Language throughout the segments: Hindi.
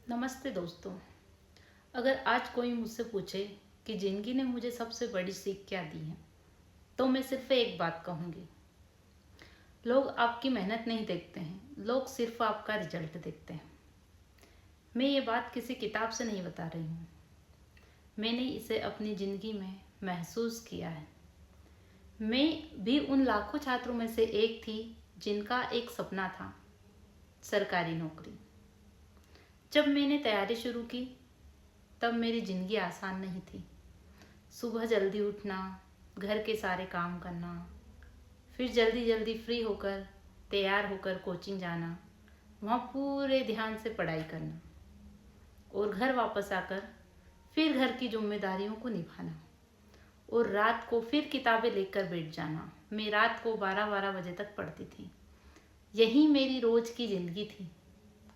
नमस्ते दोस्तों। अगर आज कोई मुझसे पूछे कि ज़िंदगी ने मुझे सबसे बड़ी सीख क्या दी है, तो मैं सिर्फ एक बात कहूँगी। लोग आपकी मेहनत नहीं देखते हैं, लोग सिर्फ आपका रिजल्ट देखते हैं। मैं ये बात किसी किताब से नहीं बता रही हूँ, मैंने इसे अपनी ज़िंदगी में महसूस किया है। मैं भी उन लाखों छात्रों में से एक थी जिनका एक सपना था, सरकारी नौकरी। जब मैंने तैयारी शुरू की तब मेरी ज़िंदगी आसान नहीं थी। सुबह जल्दी उठना, घर के सारे काम करना, फिर जल्दी जल्दी फ्री होकर तैयार होकर कोचिंग जाना, वहाँ पूरे ध्यान से पढ़ाई करना और घर वापस आकर फिर घर की जिम्मेदारियों को निभाना और रात को फिर किताबें लेकर बैठ जाना। मैं रात को 12-12 बजे तक पढ़ती थी। यही मेरी रोज़ की ज़िंदगी थी।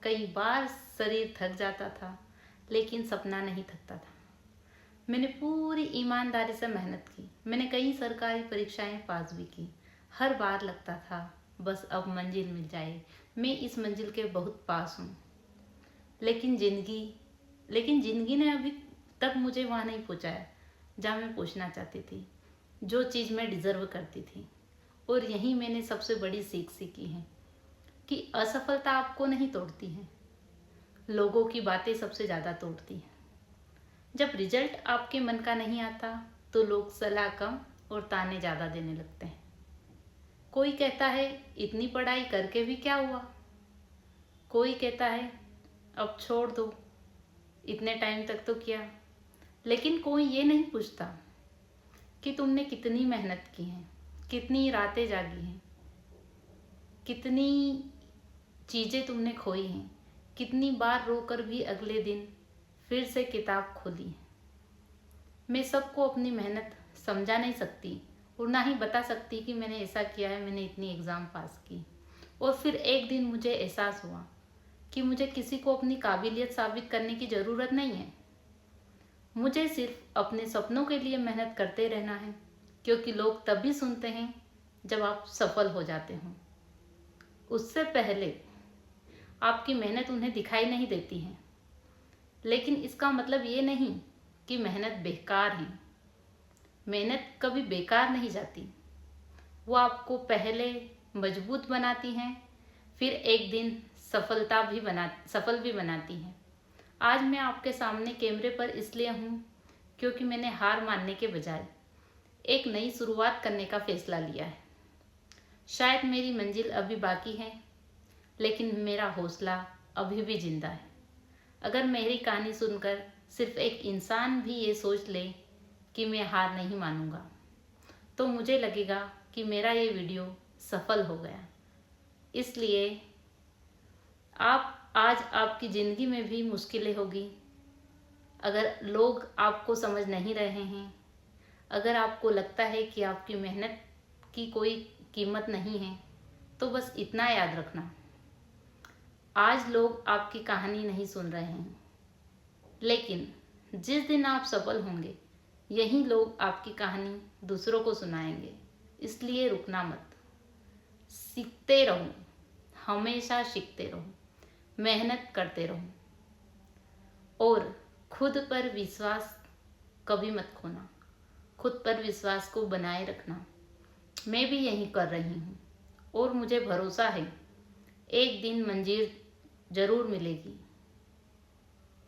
कई बार शरीर थक जाता था, लेकिन सपना नहीं थकता था। मैंने पूरी ईमानदारी से मेहनत की। मैंने कई सरकारी परीक्षाएं पास भी की। हर बार लगता था बस अब मंजिल मिल जाए, मैं इस मंजिल के बहुत पास हूँ। लेकिन जिंदगी ने अभी तक मुझे वहाँ नहीं पहुँचाया जहाँ मैं पहुँचना चाहती थी, जो चीज़ मैं डिज़र्व करती थी। और यही मैंने सबसे बड़ी सीख सीखी है कि असफलता आपको नहीं तोड़ती है, लोगों की बातें सबसे ज़्यादा तोड़ती हैं। जब रिजल्ट आपके मन का नहीं आता तो लोग सलाह कम और ताने ज़्यादा देने लगते हैं। कोई कहता है इतनी पढ़ाई करके भी क्या हुआ, कोई कहता है अब छोड़ दो, इतने टाइम तक तो किया। लेकिन कोई ये नहीं पूछता कि तुमने कितनी मेहनत की है, कितनी रातें जागी हैं, कितनी चीज़ें तुमने खोई हैं, कितनी बार रोकर भी अगले दिन फिर से किताब खोली है। मैं सबको अपनी मेहनत समझा नहीं सकती और ना ही बता सकती कि मैंने ऐसा किया है, मैंने इतनी एग्ज़ाम पास की। और फिर एक दिन मुझे एहसास हुआ कि मुझे किसी को अपनी काबिलियत साबित करने की ज़रूरत नहीं है। मुझे सिर्फ अपने सपनों के लिए मेहनत करते रहना है, क्योंकि लोग तभी सुनते हैं जब आप सफल हो जाते हों। उससे पहले आपकी मेहनत उन्हें दिखाई नहीं देती है। लेकिन इसका मतलब ये नहीं कि मेहनत बेकार है। मेहनत कभी बेकार नहीं जाती। वो आपको पहले मजबूत बनाती हैं, फिर एक दिन सफल भी बनाती हैं। आज मैं आपके सामने कैमरे पर इसलिए हूँ क्योंकि मैंने हार मानने के बजाय एक नई शुरुआत करने का फैसला लिया है। शायद मेरी मंजिल अभी बाकी है, लेकिन मेरा हौसला अभी भी जिंदा है। अगर मेरी कहानी सुनकर सिर्फ एक इंसान भी ये सोच ले कि मैं हार नहीं मानूंगा, तो मुझे लगेगा कि मेरा ये वीडियो सफल हो गया। इसलिए आज आपकी ज़िंदगी में भी मुश्किलें होगी। अगर लोग आपको समझ नहीं रहे हैं, अगर आपको लगता है कि आपकी मेहनत की कोई कीमत नहीं है, तो बस इतना याद रखना, आज लोग आपकी कहानी नहीं सुन रहे हैं, लेकिन जिस दिन आप सफल होंगे यही लोग आपकी कहानी दूसरों को सुनाएंगे। इसलिए रुकना मत, सीखते रहो, हमेशा सीखते रहो, मेहनत करते रहो और खुद पर विश्वास कभी मत खोना। खुद पर विश्वास को बनाए रखना। मैं भी यही कर रही हूँ और मुझे भरोसा है एक दिन मंजिल जरूर मिलेगी।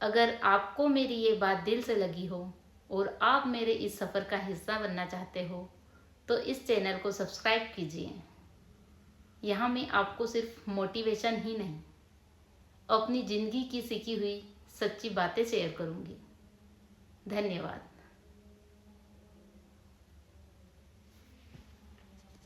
अगर आपको मेरी ये बात दिल से लगी हो और आप मेरे इस सफ़र का हिस्सा बनना चाहते हो, तो इस चैनल को सब्सक्राइब कीजिए। यहाँ मैं आपको सिर्फ मोटिवेशन ही नहीं, अपनी ज़िंदगी की सीखी हुई सच्ची बातें शेयर करूँगी। धन्यवाद।